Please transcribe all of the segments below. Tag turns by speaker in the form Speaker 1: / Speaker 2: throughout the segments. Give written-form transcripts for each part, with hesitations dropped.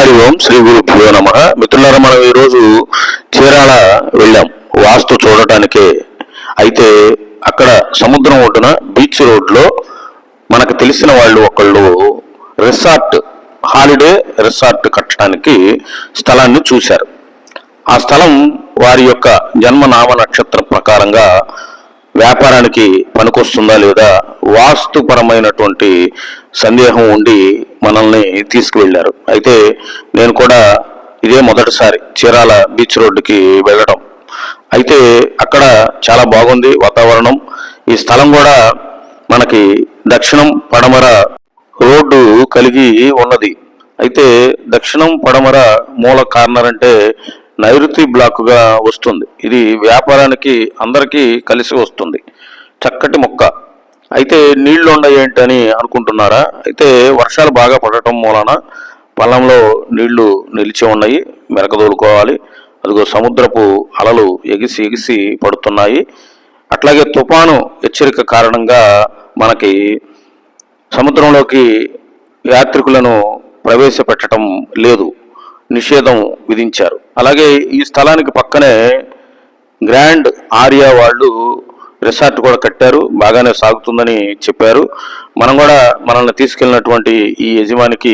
Speaker 1: హరి ఓం శ్రీ గురుభ్యో నమః. మిత్రులారా, మనం ఈరోజు చీరాల వెళ్ళాం వాస్తు చూడటానికే. అయితే అక్కడ సముద్రం ఒడ్డున బీచ్ రోడ్లో మనకు తెలిసిన వాళ్ళు ఒకళ్ళు హాలిడే రిసార్ట్ కట్టడానికి స్థలాన్ని చూశారు. ఆ స్థలం వారి యొక్క జన్మనామ నక్షత్ర ప్రకారంగా వ్యాపారానికి పనికొస్తుందా లేదా వాస్తుపరమైనటువంటి సందేహం ఉండి మనల్ని తీసుకువెళ్ళారు. అయితే నేను కూడా ఇదే మొదటిసారి చీరాల బీచ్ రోడ్డుకి వెళ్ళడం. అయితే అక్కడ చాలా బాగుంది వాతావరణం. ఈ స్థలం కూడా మనకి దక్షిణం పడమర రోడ్డు కలిగి ఉన్నది. అయితే దక్షిణం పడమర మూల కార్నర్ అంటే నైరుతి బ్లాక్గా వస్తుంది. ఇది వ్యాపారానికి అందరికీ కలిసి వస్తుంది. చక్కటి మొక్క. అయితే నీళ్లు ఏంటని అనుకుంటున్నారా? అయితే వర్షాలు బాగా పడటం మూలన పొలంలో నీళ్లు నిలిచి ఉన్నాయి, మెరకదోలుకోవాలి. అదిగో సముద్రపు అలలు ఎగిసి ఎగిసి పడుతున్నాయి. అట్లాగే తుఫాను హెచ్చరిక కారణంగా మనకి సముద్రంలోకి యాత్రికులను ప్రవేశపెట్టడం లేదు, నిషేధం విధించారు. అలాగే ఈ స్థలానికి పక్కనే గ్రాండ్ ఆర్యా వాళ్ళు రిసార్ట్ కూడా కట్టారు, బాగానే సాగుతుందని చెప్పారు. మనం కూడా మనల్ని తీసుకెళ్ళినటువంటి ఈ యజమానికి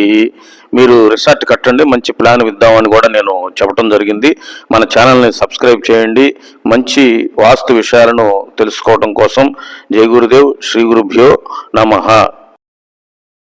Speaker 1: మీరు రిసార్ట్ కట్టండి, మంచి ప్లాన్ ఇద్దామని కూడా నేను చెప్పడం జరిగింది. మన ఛానల్ని సబ్స్క్రైబ్ చేయండి. మంచి వాస్తు విషయాలను తెలుసుకోవడం కోసం. జై గురుదేవ్, శ్రీ గురుభ్యో నమః.